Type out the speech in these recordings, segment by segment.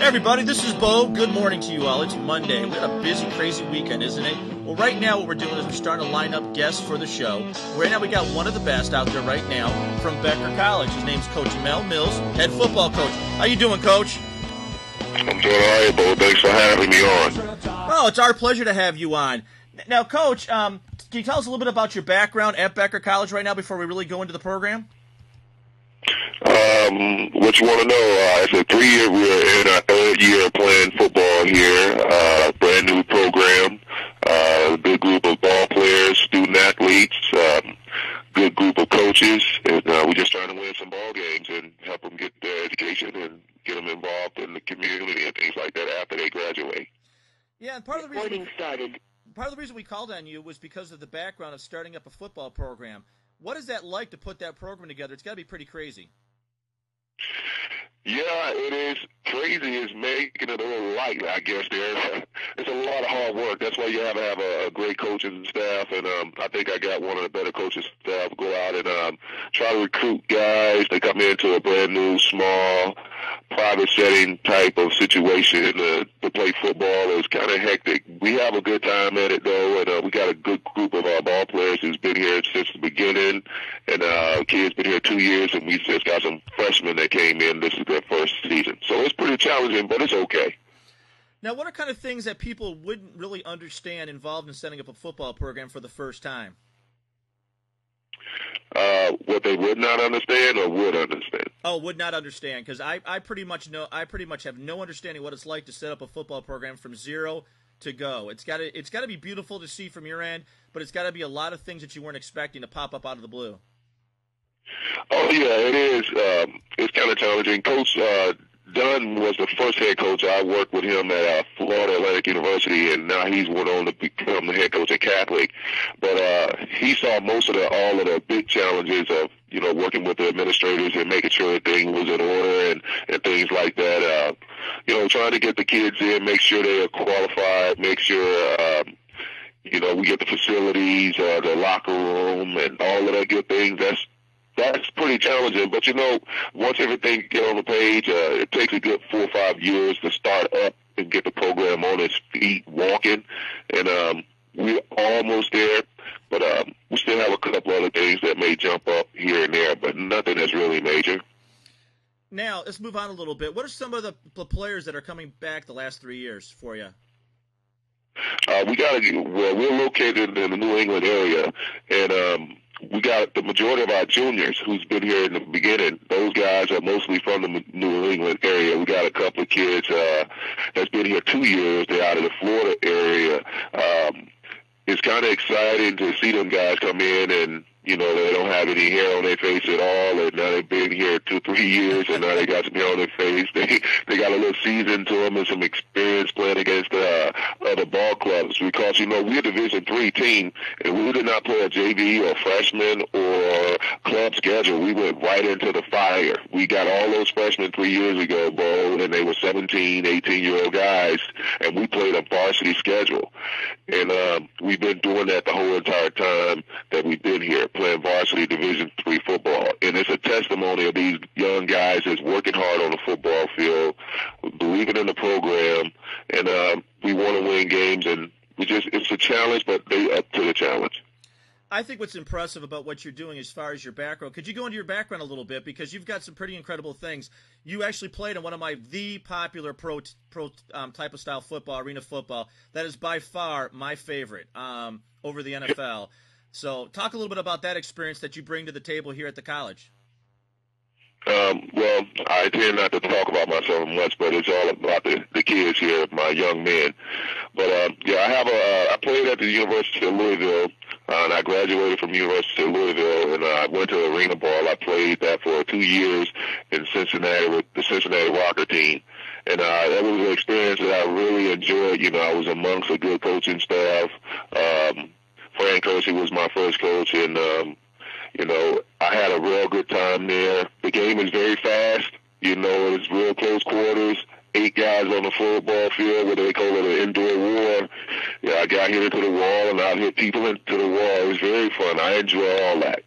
Everybody, this is Bo. Good morning to you all. It's Monday. We had a busy, crazy weekend, isn't it? Well, right now what we're doing is we're starting to line up guests for the show. Right now we got one of the best out there right now from Becker College. His name's Coach Mel Mills, head football coach. How you doing, Coach? I'm doing all right, Bo. Thanks for having me on. Oh, it's our pleasure to have you on. Now, Coach, can you tell us a little bit about your background at Becker College right now before we really go into the program? What you want to know? It's a 3-year. We're in our 3rd year playing football here. Brand new program. Good group of ball players, student athletes. Good group of coaches, and we're just trying to win some ball games and help them get their education and get them involved in the community and things like that after they graduate. Yeah, and part of the reason we called on you was because of the background of starting up a football program. What is that like to put that program together? It's got to be pretty crazy. Yeah, it is crazy. It's making it a little light, I guess. It's a lot of hard work. That's why you have to have a great coaching staff, and I think I got one of the better coaching staff to go out and try to recruit guys. They come into a brand new, small, private setting type of situation to play football. It's kind of hectic. We have a good time at it, though, and we got a good group of our ball players who's been here since the beginning, and kids been here 2 years, and we just got some freshmen that came in. This is their first season. So it's pretty challenging, but it's okay. Now, what are kind of things that people wouldn't really understand involved in setting up a football program for the first time? What they would not understand or would understand? Oh, would not understand, because I pretty much have no understanding what it's like to set up a football program from zero to go. It's got to be beautiful to see from your end, but it's got to be a lot of things that you weren't expecting to pop up out of the blue. Oh yeah, it is. It's kind of challenging. Coach Dunn was the first head coach. I worked with him at Florida Atlantic University, and now he's went on to become the head coach at Catholic. But he saw all of the big challenges of working with the administrators and making sure everything was in order and things like that. Trying to get the kids in, make sure they are qualified, make sure we get the facilities, the locker room, and all of that good things. That's pretty challenging, but once everything get on the page, it takes a good 4 or 5 years to start up and get the program on its feet, walking, and we're almost there, but we still have a couple other things that may jump up here and there, but nothing that's really major. Now, let's move on a little bit. What are some of the players that are coming back the last 3 years for you? We're located in the New England area, and we got the majority of our juniors who's been here in the beginning. Those guys are mostly from the New England area. We got a couple of kids that's been here 2 years. They're out of the Florida area. It's kind of exciting to see them guys come in and, they don't have any hair on their face at all, and now they've been here 2 or 3 years, and now they got some hair on their face. They got a little season to them and some experience playing against other ball clubs because, we're a Division III team, and we did not play a JV or freshman or club schedule. We went right into the fire. We got all those freshmen 3 years ago, Bo, and they were 17, 18-year-old guys, and we played a varsity schedule. And we've been doing that the whole entire time that we've been here, playing varsity Division III football. And it's a testimony of these young guys that's working hard on the football field, believing in the program, and we want to win games. And it's a challenge, but they up to the challenge. I think what's impressive about what you're doing as far as your background, could you go into your background a little bit, because you've got some pretty incredible things. You actually played in one of the popular pro type of style football, arena football. That is by far my favorite over the NFL. So talk a little bit about that experience that you bring to the table here at the college. Well, I tend not to talk about myself much, but it's all about the kids here, my young men. But I played at the University of Louisville, and I graduated from the University of Louisville, and I went to arena ball. I played that for 2 years in Cincinnati with the Cincinnati Rocker team. And that was an experience that I really enjoyed. I was amongst a good coaching staff. Frank Kersey was my first coach, and I had a real good time there. The game is very fast. It's real close quarters. 8 guys on the football field, what they call it an indoor war. Yeah, I got hit into the wall, and I hit people into the wall. It was very fun. I enjoy all that.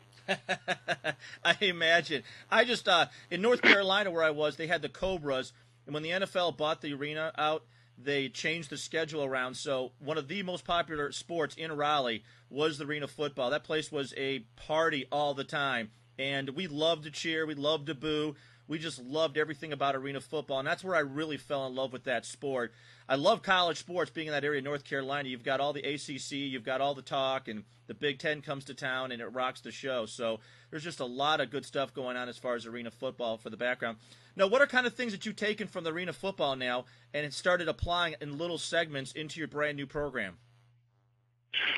I imagine. I just in North Carolina where I was, they had the Cobras, And when the NFL bought the arena out, they changed the schedule around. So one of the most popular sports in Raleigh was the arena football. That place was a party all the time. And we loved to cheer. We loved to boo. We just loved everything about arena football. And that's where I really fell in love with that sport. I love college sports being in that area of North Carolina. You've got all the ACC. You've got all the talk. And the Big Ten comes to town, and it rocks the show. So there's just a lot of good stuff going on as far as arena football for the background. Now, what are kind of things that you've taken from the arena football now and started applying in little segments into your brand new program?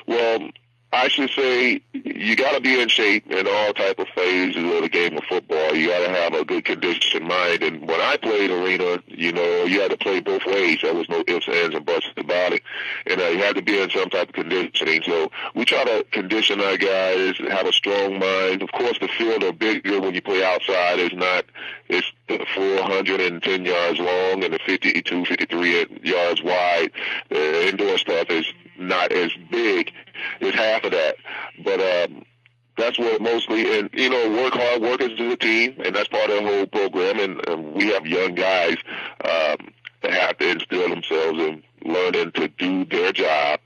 Well, I should say you got to be in shape in all type of phases of the game of football. You got to have a good conditioned mind. And when I played arena, you had to play both ways. There was no ifs, ands, and buts about it. And you had to be in some type of conditioning. So we try to condition our guys, have a strong mind. Of course, the field are bigger when you play outside. It's 410 yards long and the 52, 53 yards wide. The indoor stuff is not as big. It's half of that. But that's what mostly, and, work hard, work as a team, and that's part of the whole program. And we have young guys that have to instill themselves in learning to do their job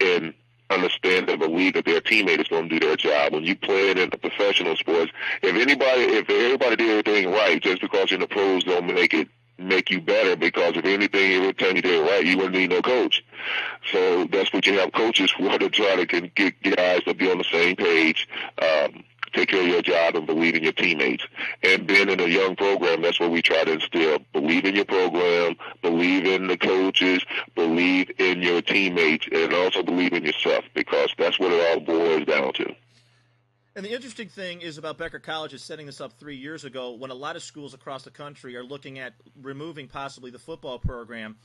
and understand and believe that their teammate is going to do their job. When you play in the professional sports, if everybody did everything right, just because you're in the pros don't make you better, because if anything, every time you did it right, you wouldn't need no coach. So that's what you have coaches for, to try to get guys to be on the same page, take care of your job and believe in your teammates. And being in a young program, that's what we try to instill. Believe in your program, believe in the coaches, believe in your teammates, and also believe in yourself, because that's what it all boils down to. And the interesting thing is about Becker College is setting this up 3 years ago, when a lot of schools across the country are looking at removing possibly the football program.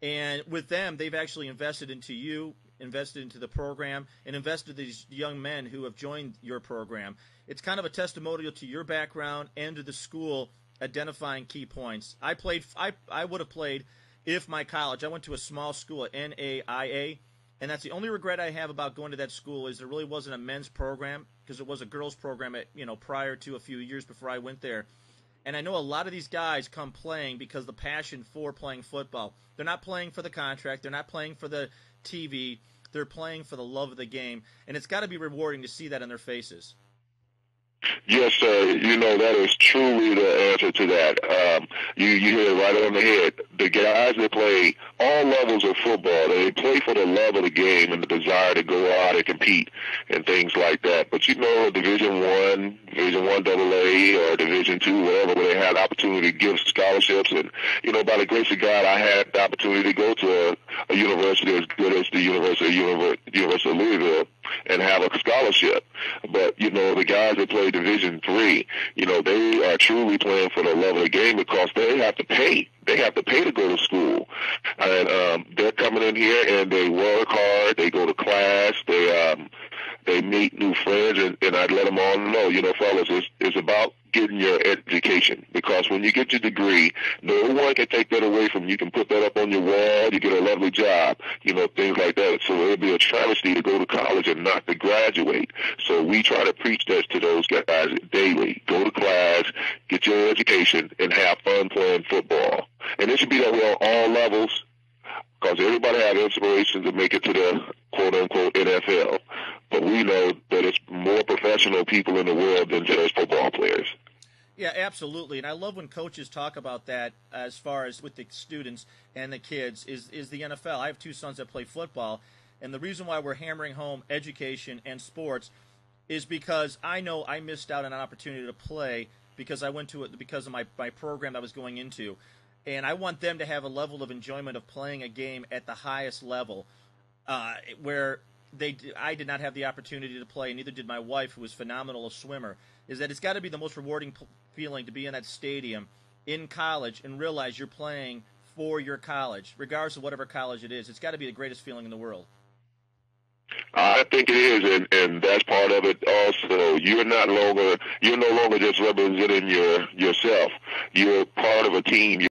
And with them, they've actually invested into you, invested into the program, and invested in these young men who have joined your program. It's kind of a testimonial to your background and to the school identifying key points. I would have played if my college, I went to a small school at NAIA, and that's the only regret I have about going to that school, is there really wasn't a men's program, because it was a girls program prior to a few years before I went there. And I know a lot of these guys come playing because the passion for playing football. They're not playing for the contract. They're not playing for the TV. They're playing for the love of the game. And it's got to be rewarding to see that in their faces. Yes, sir. That is truly the answer to that. You hit it right on the head. The guys that play all levels of football, they play for the love of the game and the desire to go out and compete and things like that. But Division One AA, or Division Two, whatever, where they had the opportunity to give scholarships, and by the grace of God, I had the opportunity to go to a university as good as the University of Louisville and have a scholarship. But the guys that play Division III, they are truly playing for the love of the game, because they have to pay. They have to pay to go to school. And they're coming in here and they work hard. They go to class. They meet new friends, and I let them all know, fellas, it's about getting your education, because when you get your degree, no one can take that away from you. You can put that up on your wall. You get a lovely job, things like that. So it would be a travesty to go to college and not to graduate. So we try to preach that to those guys daily. Go to class, get your education, and have fun playing football. And it should be that way on all levels, because everybody has inspiration to make it to the quote-unquote NFL. But we know that it's more professional people in the world than just football players. Yeah, absolutely. And I love when coaches talk about that as far as with the students and the kids is the NFL. I have two sons that play football, and the reason why we're hammering home education and sports is because I know I missed out on an opportunity to play because I went to it because of my program I was going into. And I want them to have a level of enjoyment of playing a game at the highest level, where I did not have the opportunity to play, and neither did my wife, who was phenomenal a swimmer. Is that it's got to be the most rewarding feeling to be in that stadium in college and realize you're playing for your college, regardless of whatever college it is. It's got to be the greatest feeling in the world. I think it is, and that's part of it also. You're no longer just representing yourself. You're part of a team.